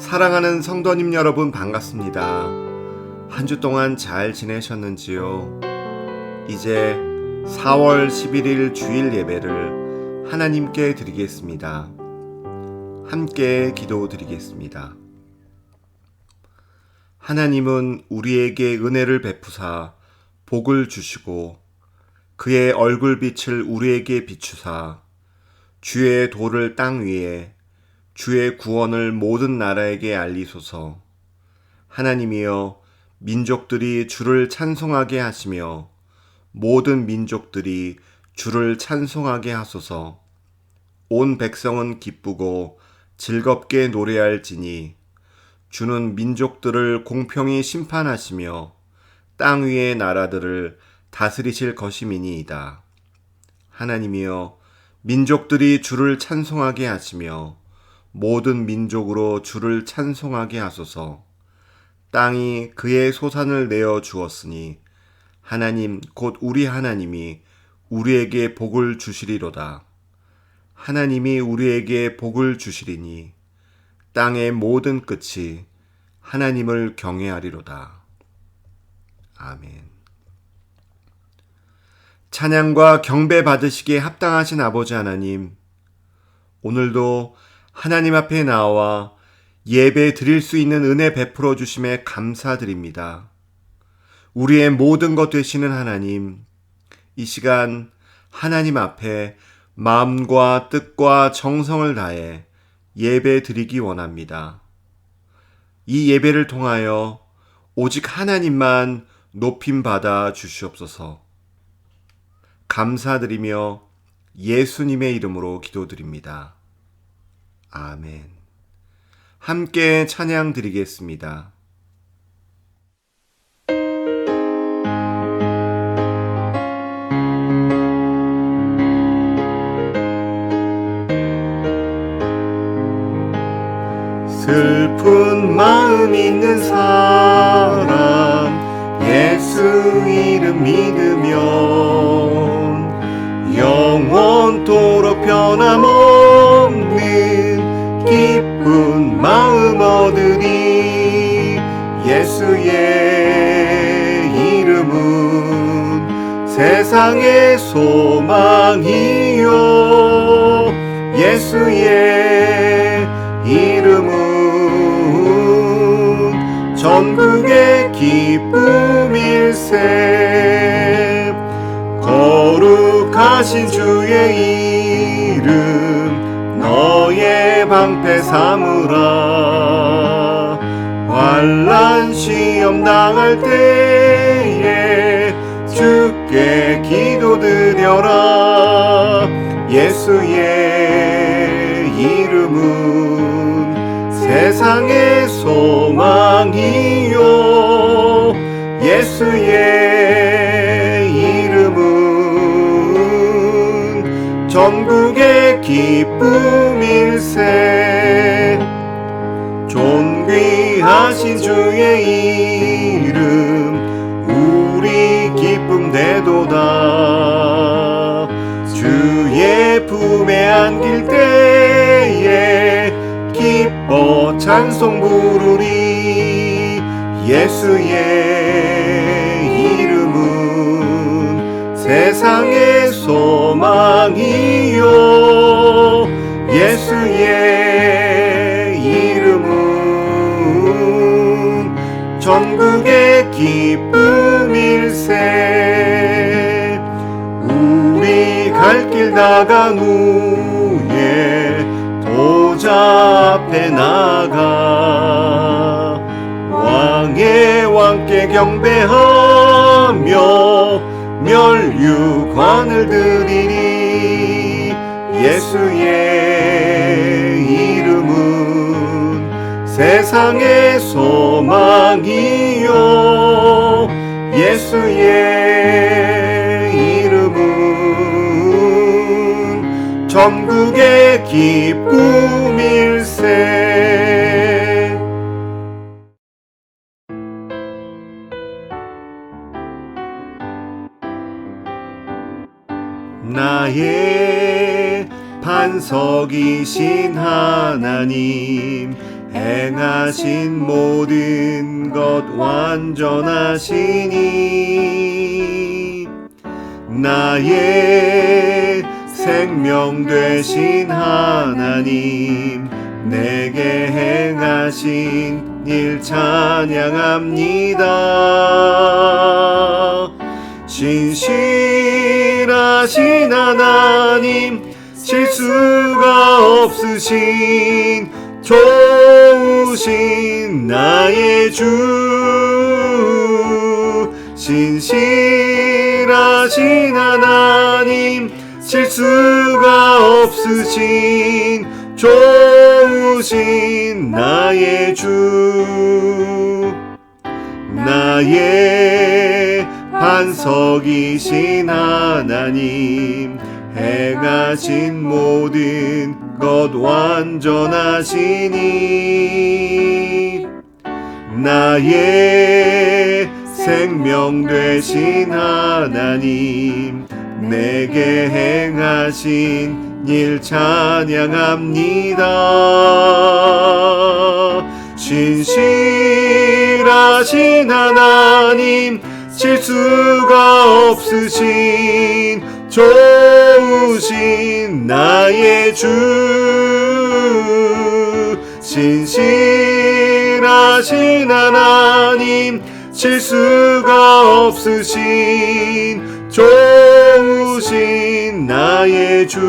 사랑하는 성도님 여러분, 반갑습니다. 한 주 동안 잘 지내셨는지요? 이제 4월 11일 주일 예배를 하나님께 드리겠습니다. 함께 기도드리겠습니다. 하나님은 우리에게 은혜를 베푸사 복을 주시고 그의 얼굴빛을 우리에게 비추사 주의 도를 땅 위에 주의 구원을 모든 나라에게 알리소서. 하나님이여, 민족들이 주를 찬송하게 하시며 모든 민족들이 주를 찬송하게 하소서. 온 백성은 기쁘고 즐겁게 노래할지니 주는 민족들을 공평히 심판하시며 땅 위의 나라들을 다스리실 것임이니이다. 하나님이여, 민족들이 주를 찬송하게 하시며 모든 민족으로 주를 찬송하게 하소서. 땅이 그의 소산을 내어 주었으니 하나님 곧 우리 하나님이 우리에게 복을 주시리로다. 하나님이 우리에게 복을 주시리니 땅의 모든 끝이 하나님을 경외하리로다. 아멘. 찬양과 경배 받으시기에 합당하신 아버지 하나님, 오늘도 하나님 앞에 나와 예배 드릴 수 있는 은혜 베풀어 주심에 감사드립니다. 우리의 모든 것 되시는 하나님, 이 시간 하나님 앞에 마음과 뜻과 정성을 다해 예배 드리기 원합니다. 이 예배를 통하여 오직 하나님만 높임 받아 주시옵소서. 감사드리며 예수님의 이름으로 기도드립니다. 아멘. 함께 찬양 드리겠습니다. 슬픈 마음 있는 사람 예수 이름 믿으면 영원토록 변함없는 기쁜 마음 얻으리. 예수의 이름은 세상의 소망이요, 예수의 이름은 전국의 기쁨일세. 거룩하신 주의 이름 너의 방패 삼으라. 환난 시험 당할 때에 주께 기도드려라. 예수의 이름은 세상의 소망이요, 예수의 이름은 전국의 기쁨일세. 존귀하신 주의 이름 우리 기쁨 되도다. 주의 품에 안길 때에 기뻐 찬송 부르리. 예수의 이름은 세상의 소망이요, 예수의 이름은 전국의 기쁨일세. 우리 갈 길 나간 후에 보좌 앞에 나가 왕의 왕께 경배하며 멸류관을 드리리. 예수의 이름은 세상의 소망이요, 예수의 이름은 전국의 기쁨일세. 나의 반석이신 하나님, 행하신 모든 것 완전하시니 나의 생명 되신 하나님 내게 행하신 일 찬양합니다. 신실하신 하나님 실수가 없으신 좋으신 나의 주 신실하신 하나님 실수가 없으신 좋으신 나의 주 나의 반석이신 하나님 행하신 모든 것 완전하시니 나의 생명 되신 하나님 내게 행하신 일 찬양합니다. 신실하신 하나님 실수가 없으신 좋으신 나의 주 신실하신 하나님 실수가 없으신 좋으신 나의 주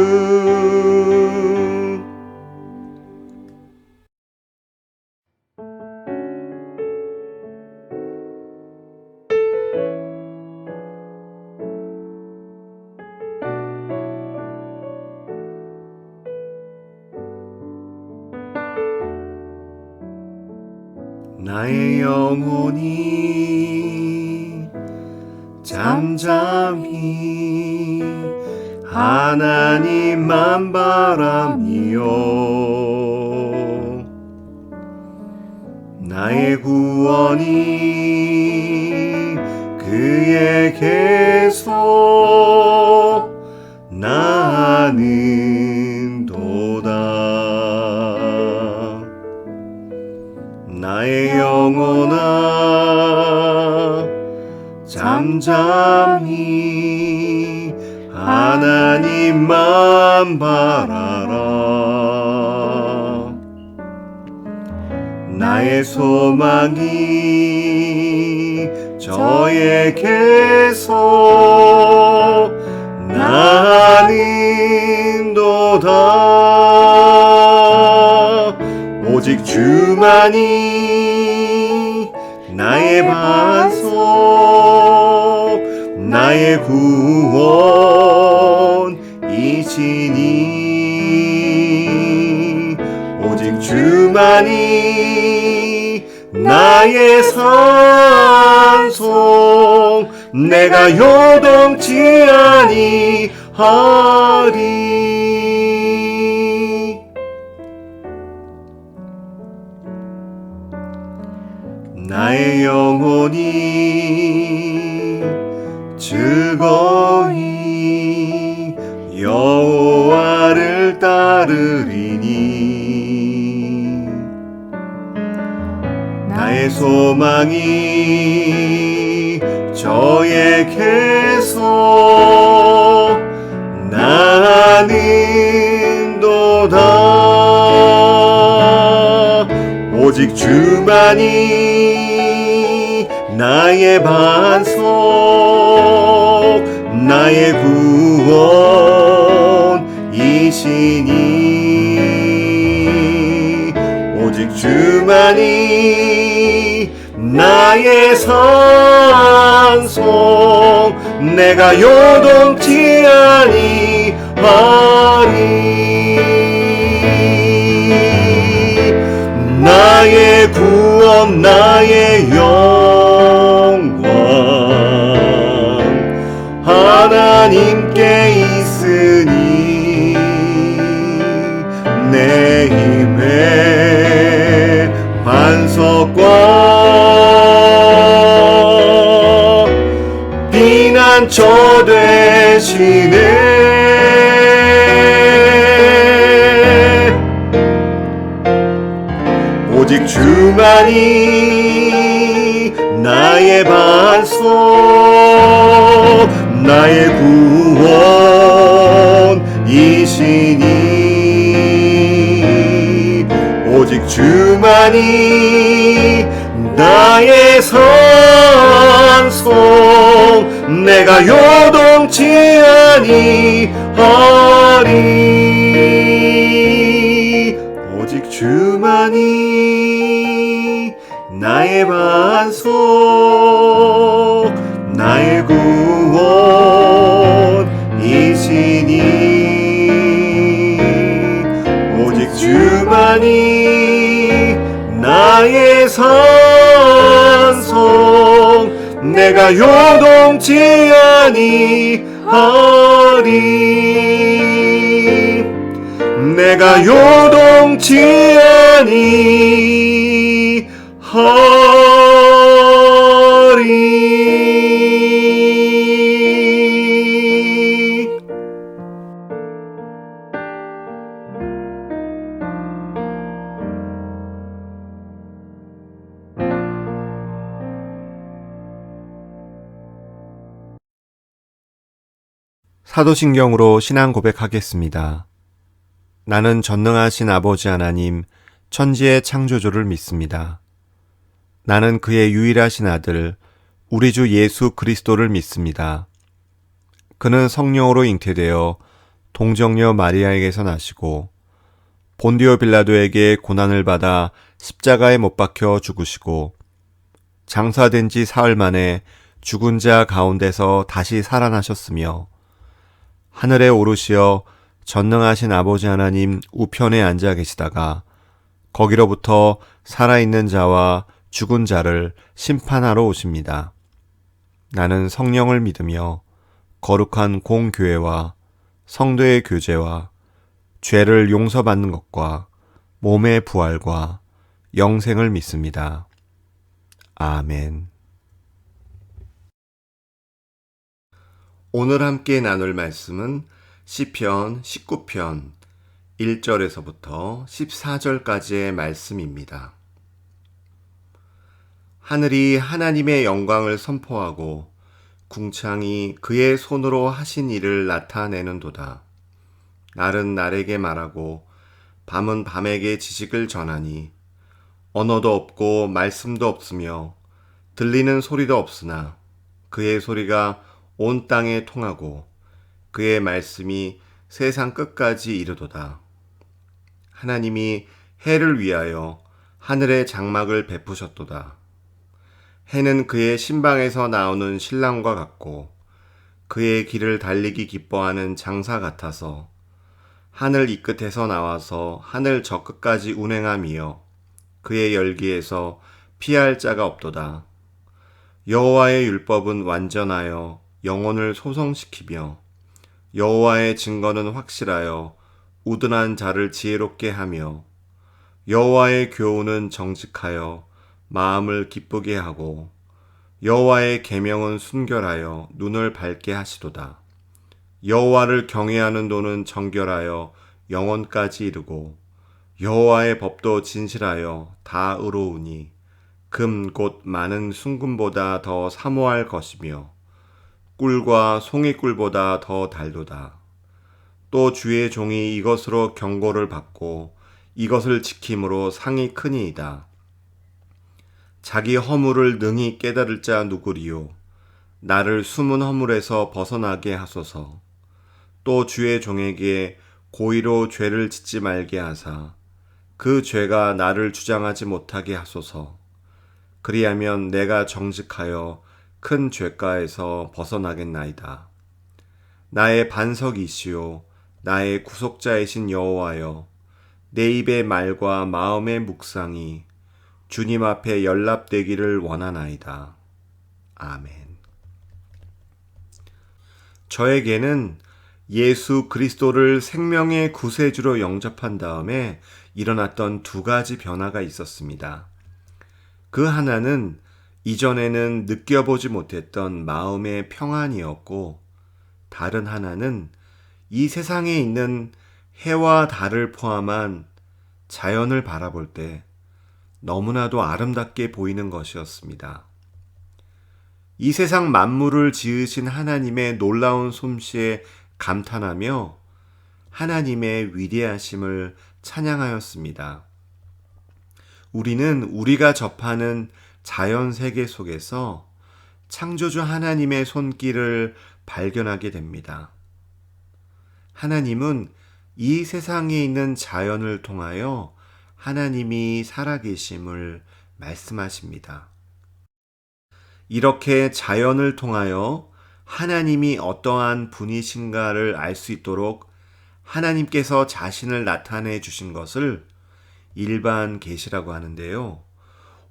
나의 영혼이 잠잠히 하나님만 바라미요 나의 구원이 그에게서 나는도다 나의 영혼아 잠잠히 하나님만 바라라 나의 소망이 저에게서 나는도다 오직 주만이 나의 반석 나의 구원이시니 오직 주만이 나의 산성 내가 요동치 아니하리 나의 영혼이 즐거이 여호와를 따르리니 나의 소망이 저에게서 나는도다 오직 주만이 나의 반석 나의 구원이시니 오직 주만이 나의 산성 내가 요동치 아니하리 나의 구원 나의 영광 하나님께 있으니 내 힘의 반석과 피난처 되시네 주만이 나의 반석, 나의 구원이시니 오직 주만이 나의 산성, 내가 요동치 아니하리. 오직 주만이 나의 반석, 나의 구원이시니 오직 주만이 나의 산성, 내가 요동치 아니하리. 내가 요동치 아니하리. 사도신경으로 신앙 고백하겠습니다. 나는 전능하신 아버지 하나님, 천지의 창조주를 믿습니다. 나는 그의 유일하신 아들, 우리 주 예수 그리스도를 믿습니다. 그는 성령으로 잉태되어 동정녀 마리아에게서 나시고 본디오 빌라도에게 고난을 받아 십자가에 못 박혀 죽으시고 장사된 지 사흘 만에 죽은 자 가운데서 다시 살아나셨으며 하늘에 오르시어 전능하신 아버지 하나님 우편에 앉아 계시다가 거기로부터 살아있는 자와 죽은 자를 심판하러 오십니다. 나는 성령을 믿으며 거룩한 공교회와 성도의 교제와 죄를 용서받는 것과 몸의 부활과 영생을 믿습니다. 아멘. 오늘 함께 나눌 말씀은 시편 19편 1절에서부터 14절까지의 말씀입니다. 하늘이 하나님의 영광을 선포하고 궁창이 그의 손으로 하신 일을 나타내는도다. 날은 날에게 말하고 밤은 밤에게 지식을 전하니 언어도 없고 말씀도 없으며 들리는 소리도 없으나 그의 소리가 온 땅에 통하고 그의 말씀이 세상 끝까지 이르도다. 하나님이 해를 위하여 하늘의 장막을 베푸셨도다. 해는 그의 신방에서 나오는 신랑과 같고 그의 길을 달리기 기뻐하는 장사 같아서 하늘 이 끝에서 나와서 하늘 저 끝까지 운행함이여 그의 열기에서 피할 자가 없도다. 여호와의 율법은 완전하여 영혼을 소성시키며 여호와의 증거는 확실하여 우둔한 자를 지혜롭게 하며 여호와의 교훈은 정직하여 마음을 기쁘게 하고 여호와의 계명은 순결하여 눈을 밝게 하시도다. 여호와를 경외하는 도는 정결하여 영원까지 이르고 여호와의 법도 진실하여 다 의로우니 금 곧 많은 순금보다 더 사모할 것이며 꿀과 송이꿀보다 더 달도다. 또 주의 종이 이것으로 경고를 받고 이것을 지킴으로 상이 크니이다. 자기 허물을 능히 깨달을 자 누구리요. 나를 숨은 허물에서 벗어나게 하소서. 또 주의 종에게 고의로 죄를 짓지 말게 하사 그 죄가 나를 주장하지 못하게 하소서. 그리하면 내가 정직하여 큰 죄가에서 벗어나겠나이다. 나의 반석이시요 나의 구속자이신 여호와여, 내 입의 말과 마음의 묵상이 주님 앞에 연락되기를 원하나이다. 아멘. 저에게는 예수 그리스도를 생명의 구세주로 영접한 다음에 일어났던 두 가지 변화가 있었습니다. 그 하나는 이전에는 느껴보지 못했던 마음의 평안이었고, 다른 하나는 이 세상에 있는 해와 달을 포함한 자연을 바라볼 때 너무나도 아름답게 보이는 것이었습니다. 이 세상 만물을 지으신 하나님의 놀라운 솜씨에 감탄하며 하나님의 위대하심을 찬양하였습니다. 우리는 우리가 접하는 자연 세계 속에서 창조주 하나님의 손길을 발견하게 됩니다. 하나님은 이 세상에 있는 자연을 통하여 하나님이 살아계심을 말씀하십니다. 이렇게 자연을 통하여 하나님이 어떠한 분이신가를 알 수 있도록 하나님께서 자신을 나타내 주신 것을 일반 계시라고 하는데요.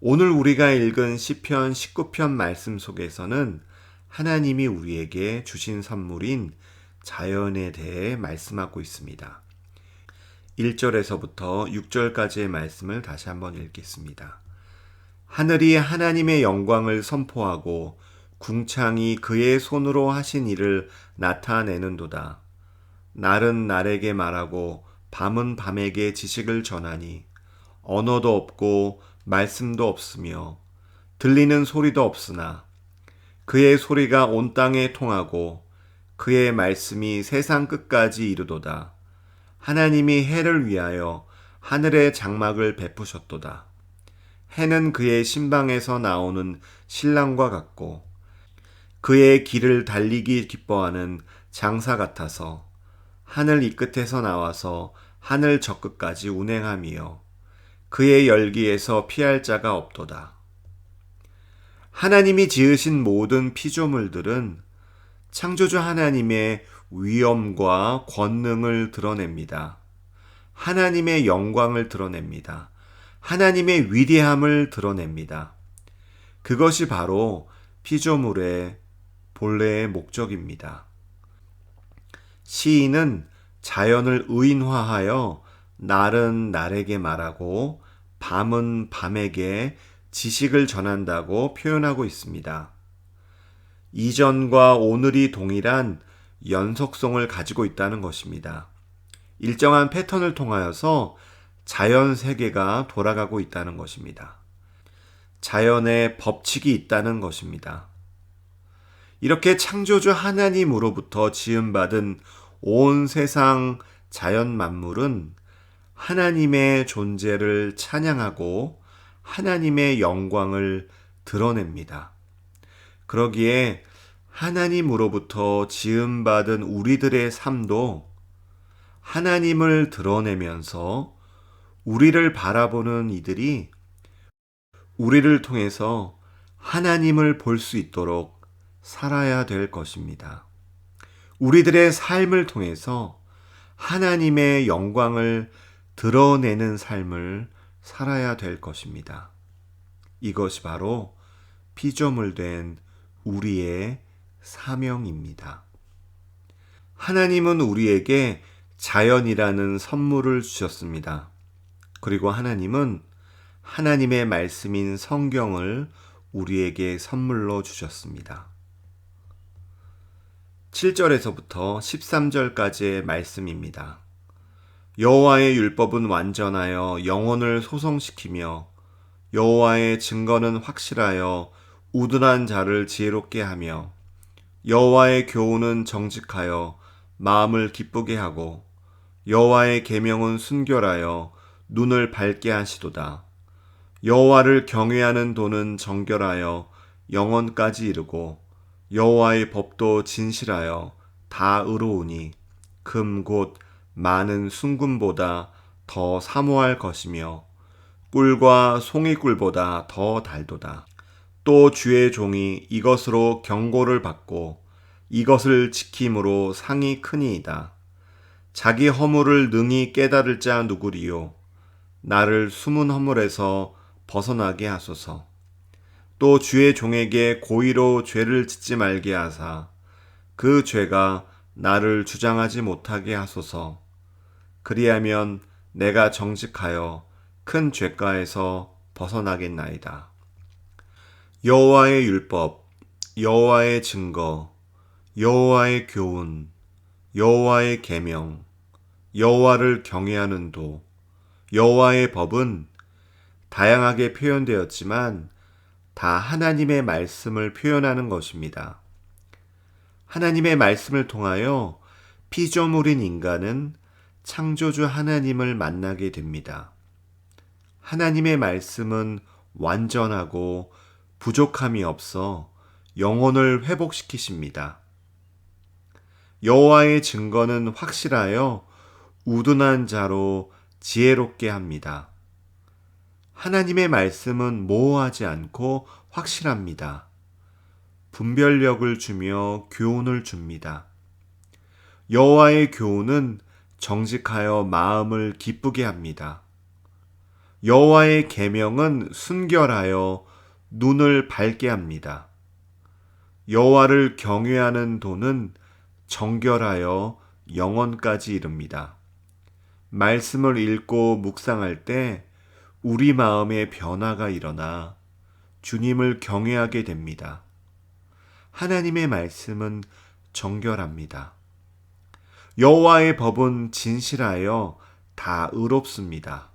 오늘 우리가 읽은 시편 19편 말씀 속에서는 하나님이 우리에게 주신 선물인 자연에 대해 말씀하고 있습니다. 1절에서부터 6절까지의 말씀을 다시 한번 읽겠습니다. 하늘이 하나님의 영광을 선포하고 궁창이 그의 손으로 하신 일을 나타내는도다. 날은 날에게 말하고 밤은 밤에게 지식을 전하니 언어도 없고 말씀도 없으며 들리는 소리도 없으나 그의 소리가 온 땅에 통하고 그의 말씀이 세상 끝까지 이르도다. 하나님이 해를 위하여 하늘의 장막을 베푸셨도다. 해는 그의 신방에서 나오는 신랑과 같고 그의 길을 달리기 기뻐하는 장사 같아서 하늘 이 끝에서 나와서 하늘 저 끝까지 운행하며 그의 열기에서 피할 자가 없도다. 하나님이 지으신 모든 피조물들은 창조주 하나님의 위엄과 권능을 드러냅니다. 하나님의 영광을 드러냅니다. 하나님의 위대함을 드러냅니다. 그것이 바로 피조물의 본래의 목적입니다. 시인은 자연을 의인화하여 날은 날에게 말하고 밤은 밤에게 지식을 전한다고 표현하고 있습니다. 이전과 오늘이 동일한 연속성을 가지고 있다는 것입니다. 일정한 패턴을 통하여서 자연 세계가 돌아가고 있다는 것입니다. 자연의 법칙이 있다는 것입니다. 이렇게 창조주 하나님으로부터 지음받은 온 세상 자연 만물은 하나님의 존재를 찬양하고 하나님의 영광을 드러냅니다. 그러기에 하나님으로부터 지음받은 우리들의 삶도 하나님을 드러내면서 우리를 바라보는 이들이 우리를 통해서 하나님을 볼 수 있도록 살아야 될 것입니다. 우리들의 삶을 통해서 하나님의 영광을 드러내는 삶을 살아야 될 것입니다. 이것이 바로 피조물 된 우리의 사명입니다. 하나님은 우리에게 자연이라는 선물을 주셨습니다. 그리고 하나님은 하나님의 말씀인 성경을 우리에게 선물로 주셨습니다. 7절에서부터 13절까지의 말씀입니다. 여호와의 율법은 완전하여 영혼을 소성시키며 여호와의 증거는 확실하여 우둔한 자를 지혜롭게 하며 여호와의 교훈은 정직하여 마음을 기쁘게 하고 여호와의 계명은 순결하여 눈을 밝게 하시도다. 여호와를 경외하는 도는 정결하여 영원까지 이르고 여호와의 법도 진실하여 다 의로우니 금 곧 많은 순금보다 더 사모할 것이며 꿀과 송이꿀보다 더 달도다. 또 주의 종이 이것으로 경고를 받고 이것을 지킴으로 상이 크니이다. 자기 허물을 능히 깨달을 자 누구리요. 나를 숨은 허물에서 벗어나게 하소서. 또 주의 종에게 고의로 죄를 짓지 말게 하사 그 죄가 나를 주장하지 못하게 하소서. 그리하면 내가 정직하여 큰 죄가에서 벗어나겠나이다. 여호와의 율법, 여호와의 증거, 여호와의 교훈, 여호와의 계명, 여호와를 경외하는 도, 여호와의 법은 다양하게 표현되었지만 다 하나님의 말씀을 표현하는 것입니다. 하나님의 말씀을 통하여 피조물인 인간은 창조주 하나님을 만나게 됩니다. 하나님의 말씀은 완전하고 부족함이 없어 영혼을 회복시키십니다. 여호와의 증거는 확실하여 우둔한 자로 지혜롭게 합니다. 하나님의 말씀은 모호하지 않고 확실합니다. 분별력을 주며 교훈을 줍니다. 여호와의 교훈은 정직하여 마음을 기쁘게 합니다. 여호와의 계명은 순결하여 눈을 밝게 합니다. 여호와를 경외하는 도는 정결하여 영원까지 이릅니다. 말씀을 읽고 묵상할 때 우리 마음에 변화가 일어나 주님을 경외하게 됩니다. 하나님의 말씀은 정결합니다. 여호와의 법은 진실하여 다 의롭습니다.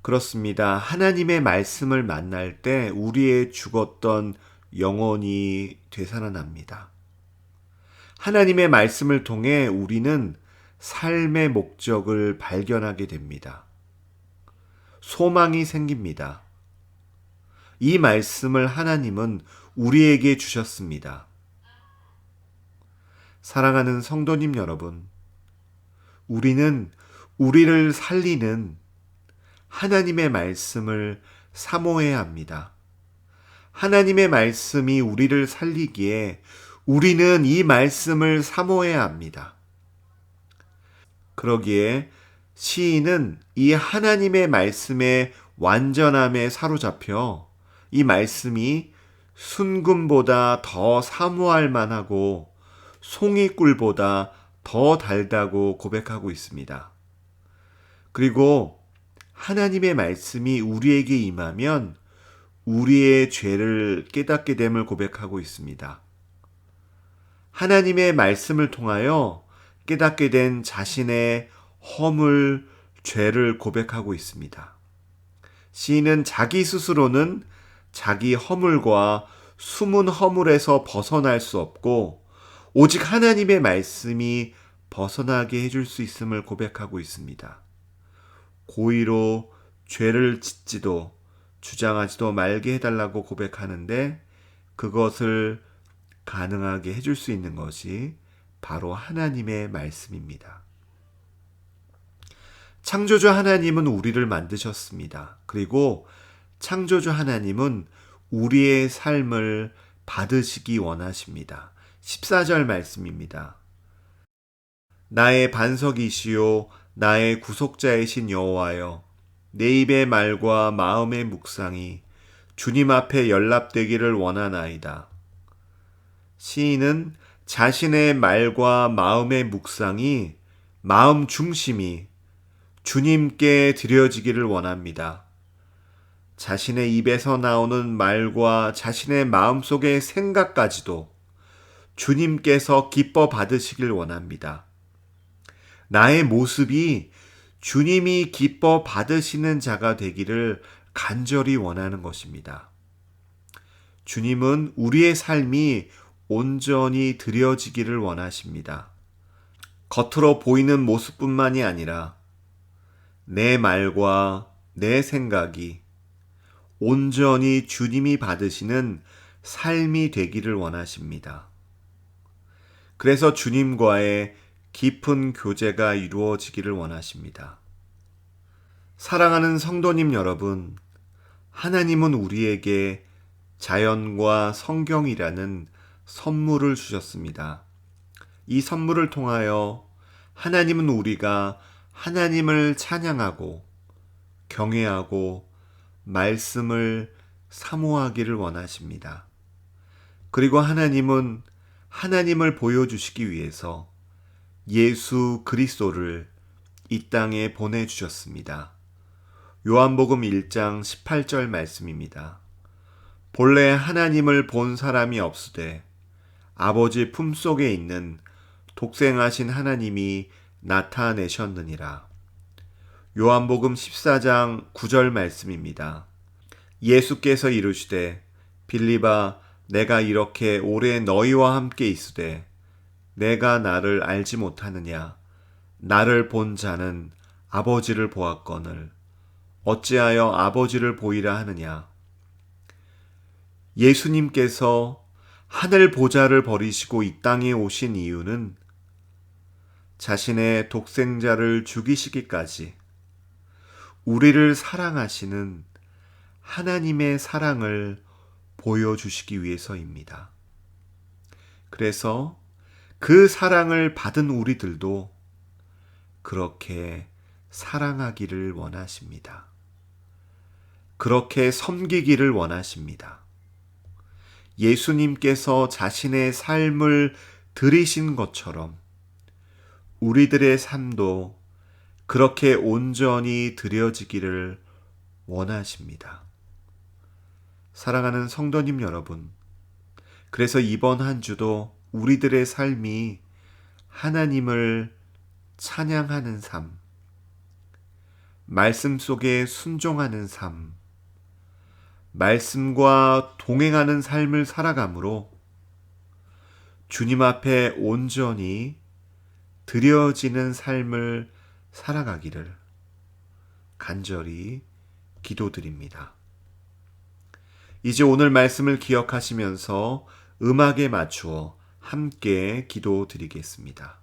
그렇습니다. 하나님의 말씀을 만날 때 우리의 죽었던 영혼이 되살아납니다. 하나님의 말씀을 통해 우리는 삶의 목적을 발견하게 됩니다. 소망이 생깁니다. 이 말씀을 하나님은 우리에게 주셨습니다. 사랑하는 성도님 여러분, 우리는 우리를 살리는 하나님의 말씀을 사모해야 합니다. 하나님의 말씀이 우리를 살리기에 우리는 이 말씀을 사모해야 합니다. 그러기에 시인은 이 하나님의 말씀의 완전함에 사로잡혀 이 말씀이 순금보다 더 사모할 만하고 송이꿀보다 더 달다고 고백하고 있습니다. 그리고 하나님의 말씀이 우리에게 임하면 우리의 죄를 깨닫게 됨을 고백하고 있습니다. 하나님의 말씀을 통하여 깨닫게 된 자신의 허물, 죄를 고백하고 있습니다. 시인은 자기 스스로는 자기 허물과 숨은 허물에서 벗어날 수 없고 오직 하나님의 말씀이 벗어나게 해줄 수 있음을 고백하고 있습니다. 고의로 죄를 짓지도 주장하지도 말게 해달라고 고백하는데 그것을 가능하게 해줄 수 있는 것이 바로 하나님의 말씀입니다. 창조주 하나님은 우리를 만드셨습니다. 그리고 창조주 하나님은 우리의 삶을 받으시기 원하십니다. 14절 말씀입니다. 나의 반석이시요 나의 구속자이신 여호와여, 내 입의 말과 마음의 묵상이 주님 앞에 연락되기를 원하나이다. 시인은 자신의 말과 마음의 묵상이, 마음 중심이 주님께 드려지기를 원합니다. 자신의 입에서 나오는 말과 자신의 마음속의 생각까지도 주님께서 기뻐 받으시길 원합니다. 나의 모습이 주님이 기뻐 받으시는 자가 되기를 간절히 원하는 것입니다. 주님은 우리의 삶이 온전히 드려지기를 원하십니다. 겉으로 보이는 모습뿐만이 아니라 내 말과 내 생각이 온전히 주님이 받으시는 삶이 되기를 원하십니다. 그래서 주님과의 깊은 교제가 이루어지기를 원하십니다. 사랑하는 성도님 여러분, 하나님은 우리에게 자연과 성경이라는 선물을 주셨습니다. 이 선물을 통하여 하나님은 우리가 하나님을 찬양하고 경외하고 말씀을 사모하기를 원하십니다. 그리고 하나님은 하나님을 보여주시기 위해서 예수 그리스도를 이 땅에 보내주셨습니다. 요한복음 1장 18절 말씀입니다. 본래 하나님을 본 사람이 없으되 아버지 품속에 있는 독생하신 하나님이 나타내셨느니라. 요한복음 14장 9절 말씀입니다. 예수께서 이르시되 빌립아 내가 이렇게 오래 너희와 함께 있으되 내가 나를 알지 못하느냐 나를 본 자는 아버지를 보았거늘 어찌하여 아버지를 보이라 하느냐. 예수님께서 하늘 보좌를 버리시고 이 땅에 오신 이유는 자신의 독생자를 죽이시기까지 우리를 사랑하시는 하나님의 사랑을 보여주시기 위해서입니다. 그래서 그 사랑을 받은 우리들도 그렇게 사랑하기를 원하십니다. 그렇게 섬기기를 원하십니다. 예수님께서 자신의 삶을 드리신 것처럼 우리들의 삶도 그렇게 온전히 드려지기를 원하십니다. 사랑하는 성도님 여러분, 그래서 이번 한 주도 우리들의 삶이 하나님을 찬양하는 삶, 말씀 속에 순종하는 삶, 말씀과 동행하는 삶을 살아가므로 주님 앞에 온전히 드려지는 삶을 살아가기를 간절히 기도드립니다. 이제 오늘 말씀을 기억하시면서 음악에 맞추어 함께 기도드리겠습니다.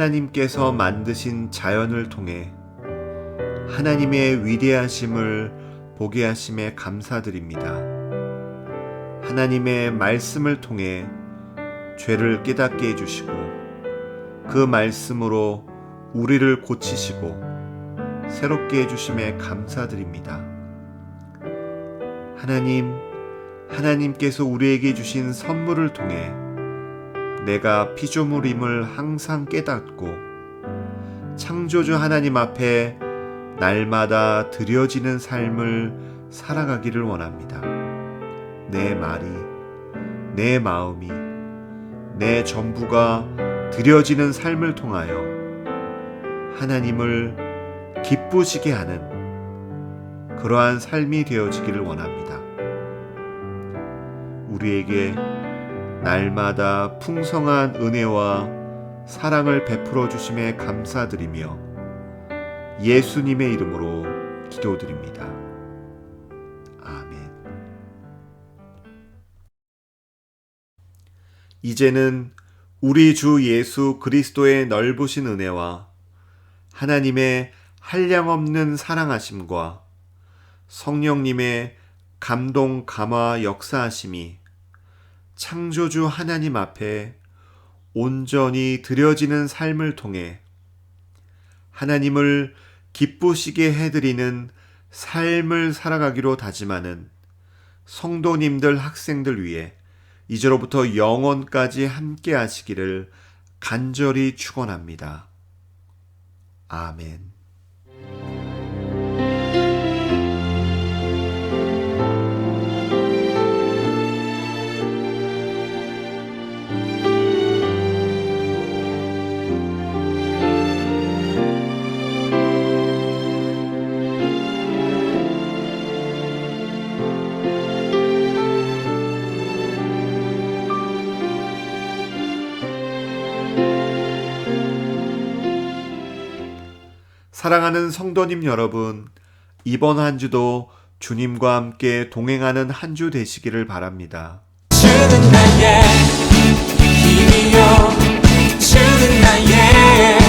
하나님께서 만드신 자연을 통해 하나님의 위대하심을 보게 하심에 감사드립니다. 하나님의 말씀을 통해 죄를 깨닫게 해주시고 그 말씀으로 우리를 고치시고 새롭게 해주심에 감사드립니다. 하나님께서 우리에게 주신 선물을 통해 내가 피조물임을 항상 깨닫고 창조주 하나님 앞에 날마다 드려지는 삶을 살아가기를 원합니다. 내 말이, 내 마음이, 내 전부가 드려지는 삶을 통하여 하나님을 기쁘시게 하는 그러한 삶이 되어지기를 원합니다. 우리에게 날마다 풍성한 은혜와 사랑을 베풀어 주심에 감사드리며 예수님의 이름으로 기도드립니다. 아멘. 이제는 우리 주 예수 그리스도의 넓으신 은혜와 하나님의 한량없는 사랑하심과 성령님의 감동 감화 역사하심이 창조주 하나님 앞에 온전히 드려지는 삶을 통해 하나님을 기쁘시게 해드리는 삶을 살아가기로 다짐하는 성도님들 학생들 위해 이제로부터 영원까지 함께 하시기를 간절히 축원합니다. 아멘. 사랑하는 성도님 여러분, 이번 한 주도 주님과 함께 동행하는 한 주 되시기를 바랍니다. 주는 나의 힘이요 주는 나의